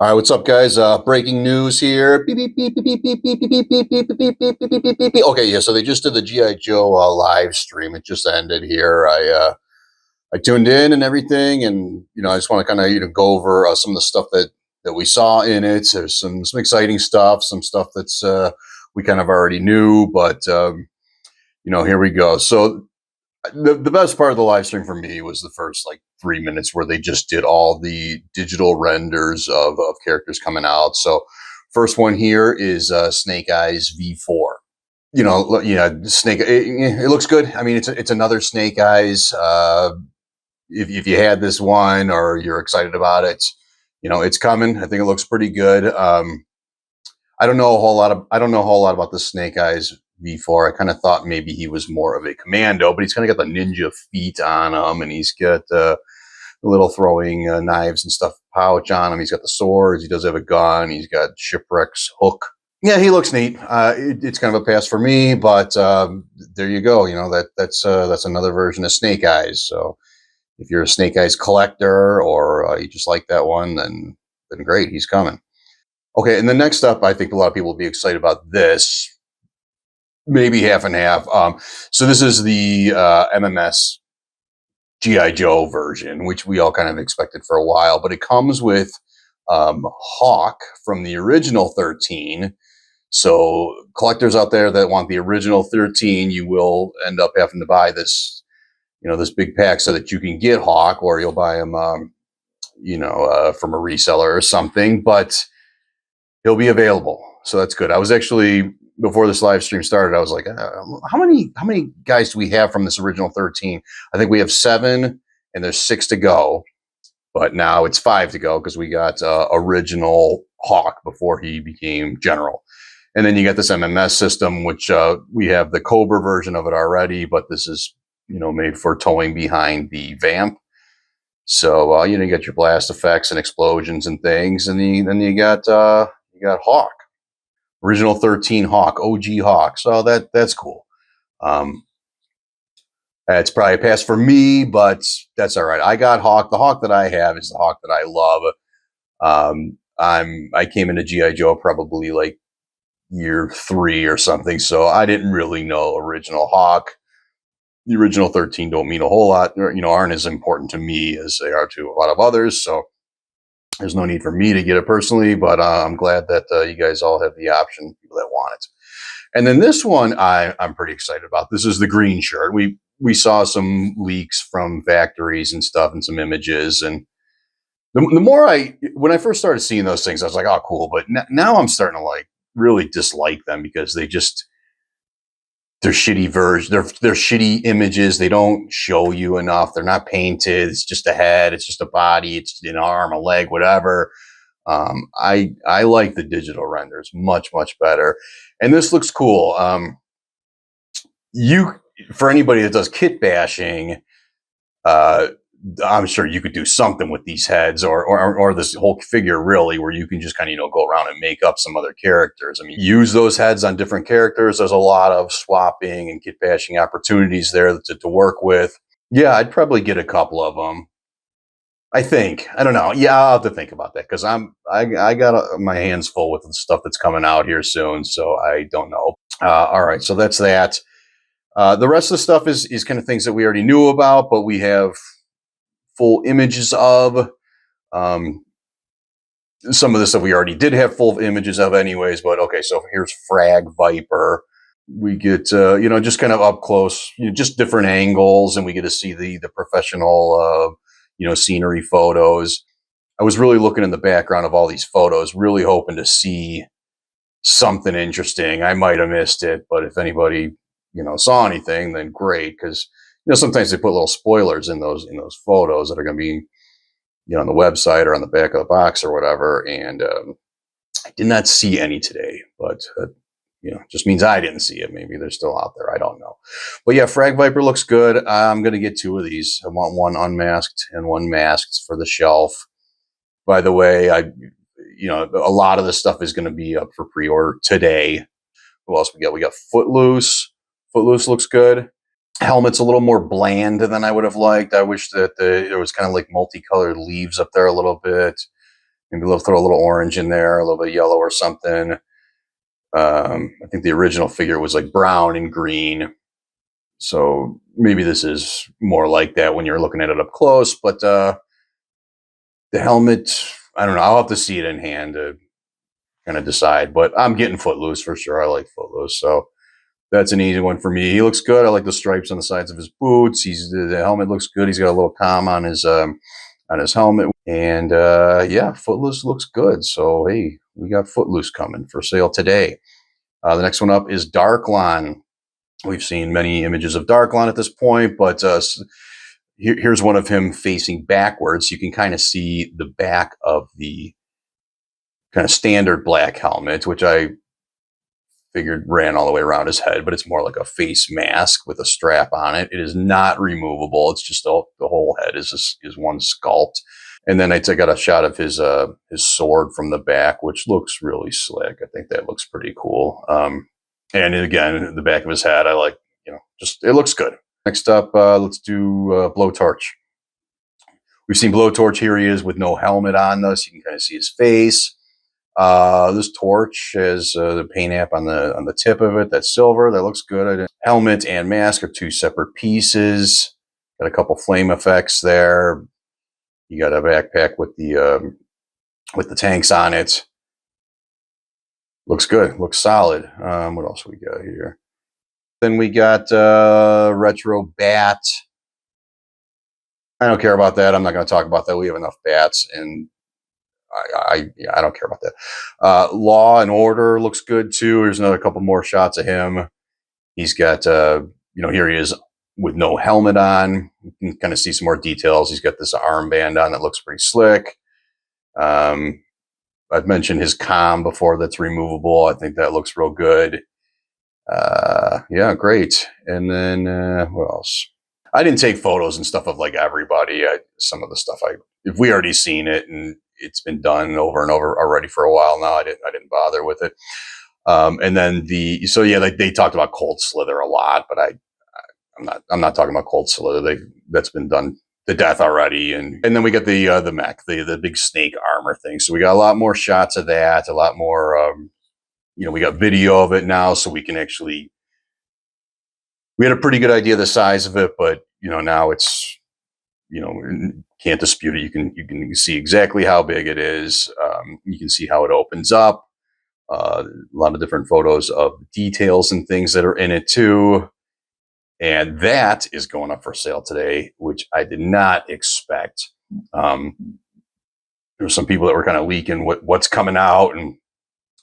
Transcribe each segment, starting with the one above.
All right, what's up, guys? Breaking news here. Beep, beep, beep, beep, beep, beep, beep, beep, beep, beep, beep, beep, beep, beep, beep, beep, beep. Okay, yeah. So they just did the GI Joe live stream. It just ended here. I tuned in and everything, and I just want to kind of go over some of the stuff that we saw in it. There's some exciting stuff, some stuff that's we kind of already knew, but here we go. So the best part of the live stream for me was the first like 3 minutes where they just did all the digital renders of characters coming out. So first one here is Snake Eyes V4. Snake. It looks good. I mean, it's another Snake Eyes. If you had this one or you're excited about it, it's coming. I think it looks pretty good. I don't know a whole lot about the Snake Eyes V4. I kind of thought maybe he was more of a commando, but he's kind of got the ninja feet on him, and he's got the little throwing knives and stuff pouch on him. He's got the swords. He does have a gun. He's got Shipwreck's hook. Yeah, he looks neat. It's kind of a pass for me, but there you go. That's another version of Snake Eyes. So if you're a Snake Eyes collector or you just like that one, then great, he's coming. Okay, and the next up, I think a lot of people will be excited about this. Maybe half and half. So this is the MMS GI Joe version, which we all kind of expected for a while, but it comes with Hawk from the original 13. So collectors out there that want the original 13, you will end up having to buy this, this big pack so that you can get Hawk, or you'll buy him, from a reseller or something. But he'll be available, so that's good. I was actually, before this live stream started, I was like, how many guys do we have from this original 13? I think we have 7, and there's 6 to go. But now it's 5 to go because we got original Hawk before he became General. And then you got this MMS system, which we have the Cobra version of it already, but this is, made for towing behind the Vamp. So, you got your blast effects and explosions and things. And then you got Hawk, original 13 Hawk, OG Hawk. So that's cool. It's probably a pass for me, but that's all right. I got Hawk. The Hawk that I have is the Hawk that I love. I came into GI Joe probably like year 3 or something, so I didn't really know original Hawk. The original 13 don't mean a whole lot, aren't as important to me as they are to a lot of others. So there's no need for me to get it personally, but I'm glad that you guys all have the option, people that want it. And then this one I'm pretty excited about. This is the green shirt. We saw some leaks from factories and stuff and some images. And the more when I first started seeing those things, I was like, oh, cool. But now I'm starting to like really dislike them because they're shitty versions. They're shitty images. They don't show you enough. They're not painted. It's just a head. It's just a body. It's an arm, a leg, whatever. I like the digital renders much better, and this looks cool. For anybody that does kit bashing, I'm sure you could do something with these heads or this whole figure, really, where you can just kind of go around and make up some other characters. I mean, use those heads on different characters. There's a lot of swapping and kit bashing opportunities there to work with. Yeah, I'd probably get a couple of them. I think. I don't know. Yeah, I'll have to think about that because I got my hands full with the stuff that's coming out here soon, so I don't know. All right, so that's that. The rest of the stuff is kind of things that we already knew about, but we have full images of. Some of the stuff we already did have full images of anyways, but okay, so here's Frag Viper. We get, just kind of up close, just different angles, and we get to see the professional, scenery photos. I was really looking in the background of all these photos, really hoping to see something interesting. I might have missed it, but if anybody, saw anything, then great, because sometimes they put little spoilers in those photos that are going to be, on the website or on the back of the box or whatever. And I did not see any today, but just means I didn't see it. Maybe they're still out there. I don't know. But yeah, Frag Viper looks good. I'm going to get 2 of these. I want one unmasked and one masked for the shelf. By the way, a lot of this stuff is going to be up for pre-order today. Who else we got? We got Footloose. Footloose looks good. Helmet's a little more bland than I would have liked. I wish that there was kind of like multicolored leaves up there a little bit. Maybe throw a little orange in there, a little bit of yellow or something. I think the original figure was like brown and green. So maybe this is more like that when you're looking at it up close. But the helmet, I don't know. I'll have to see it in hand to kind of decide. But I'm getting Footloose for sure. I like Footloose. So that's an easy one for me. He looks good. I like the stripes on the sides of his boots. The helmet looks good. He's got a little comm on his helmet. And yeah, Footloose looks good. So hey, we got Footloose coming for sale today. The next one up is Darklon. We've seen many images of Darklon at this point, but here's one of him facing backwards. You can kind of see the back of the kind of standard black helmet, which I figured ran all the way around his head, but it's more like a face mask with a strap on it. It is not removable. It's just the whole head is one sculpt. And then I got a shot of his sword from the back, which looks really slick. I think that looks pretty cool. And again, the back of his head, I like, just it looks good. Next up, let's do Blowtorch. We've seen Blowtorch. Here he is with no helmet on, though, so you can kind of see his face. This torch has the paint app on the tip of it. That's silver. That looks good. Helmet and mask are two separate pieces. Got a couple flame effects there. You got a backpack with the tanks on it. Looks good. Looks solid. What else we got here? Then we got Retro Bat. I don't care about that. I'm not going to talk about that. We have enough bats, and I don't care about that. Law and Order looks good too. There's another couple more shots of him. He's got here he is with no helmet on. You can kind of see some more details. He's got this armband on that looks pretty slick. I've mentioned his comm before that's removable. I think that looks real good. Yeah, great. And then what else? I didn't take photos and stuff of like everybody. Some of the stuff if we already seen it and it's been done over and over already for a while now, I didn't bother with it. And then they talked about Cold Slither a lot, but I'm not talking about Cold Slither. That's been done to death already. And then we got the mech, the big snake armor thing. So we got a lot more shots of that, a lot more. We got video of it now, so we can actually. We had a pretty good idea of the size of it, but now it's can't dispute it. You can see exactly how big it is. You can see how it opens up. A lot of different photos of details and things that are in it too. And that is going up for sale today, which I did not expect. There were some people that were kind of leaking what's coming out, and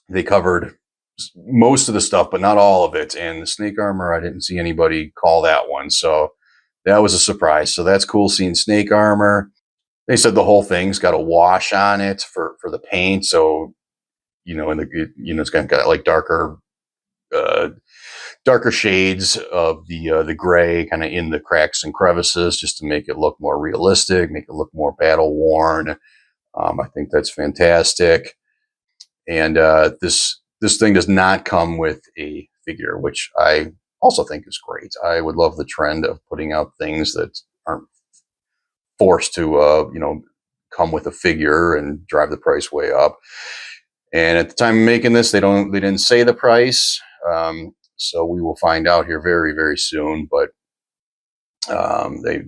they covered most of the stuff, but not all of it. And the snake armor, I didn't see anybody call that one. So that was a surprise. So that's cool seeing snake armor. They said the whole thing's got a wash on it for the paint. So, it's got like darker shades of the gray kind of in the cracks and crevices, just to make it look more realistic, make it look more battle worn. I think that's fantastic. And this thing does not come with a figure, which I also think is great. I would love the trend of putting out things that aren't forced to, come with a figure and drive the price way up. And at the time of making this, they didn't say the price. So we will find out here very, very soon. But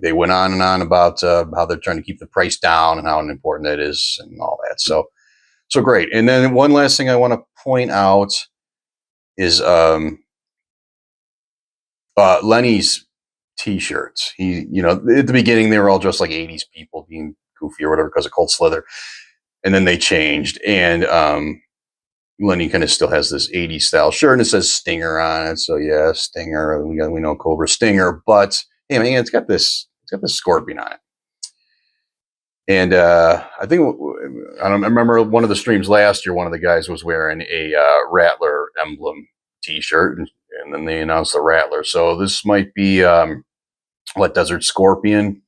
they went on and on about how they're trying to keep the price down and how important that is and all that. So great. And then one last thing I want to point out is Lenny's t-shirts. He, at the beginning, they were all just like 80s people being goofy or whatever because of Cold Slither. And then they changed. And Lenny kind of still has this 80s style shirt and it says Stinger on it. So yeah, Stinger. We know Cobra Stinger. But hey, man, it's got this scorpion on it. And I remember one of the streams last year, one of the guys was wearing a Rattler emblem t-shirt, and then they announced the Rattler. So this might be Desert Scorpion,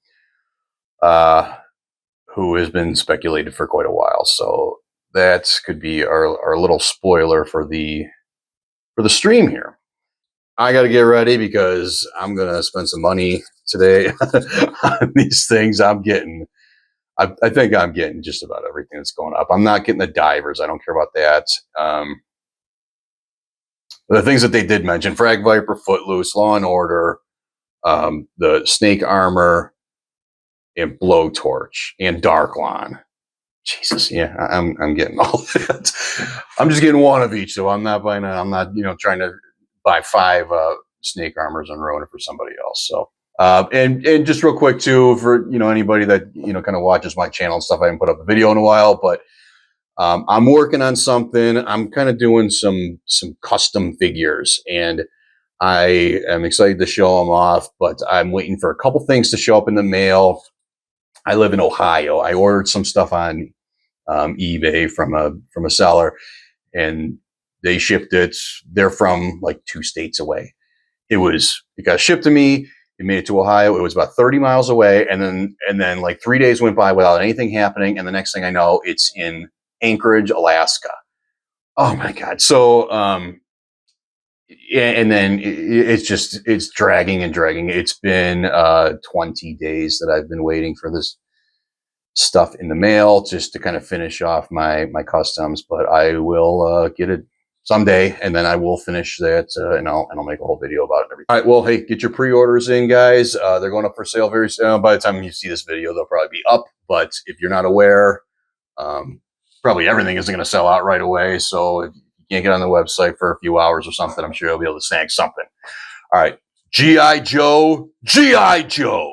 who has been speculated for quite a while. So that could be our little spoiler for the stream here. I got to get ready because I'm going to spend some money today on these things. I'm getting I think I'm getting just about everything that's going up. I'm not getting the divers. I don't care about that. The things that they did mention: Frag Viper, Footloose, Law and Order, the Snake Armor, and Blowtorch, and Darklon. Jesus, yeah, I'm getting all that. I'm just getting one of each, so I'm not buying. I'm not, trying to buy 5 Snake Armors and ruin it for somebody else. So, and just real quick too, for anybody that kind of watches my channel and stuff, I haven't put up a video in a while, but I'm working on something. I'm kind of doing some custom figures, and I am excited to show them off. But I'm waiting for a couple things to show up in the mail. I live in Ohio. I ordered some stuff on eBay from a seller, and they shipped it. They're from like 2 states away. It got shipped to me. It made it to Ohio. It was about 30 miles away, and then like 3 days went by without anything happening. And the next thing I know, it's in Anchorage, Alaska. Oh my God! So yeah, and then it's dragging and dragging. It's been 20 days that I've been waiting for this stuff in the mail just to kind of finish off my customs, but I will get it someday, and then I will finish that, and I'll make a whole video about it and everything. All right, well, hey, get your pre-orders in, guys. They're going up for sale very soon. By the time you see this video, they'll probably be up, but if you're not aware, probably everything isn't going to sell out right away, so if you can't get on the website for a few hours or something, I'm sure you'll be able to snag something. All right, G.I. Joe, G.I. Joe.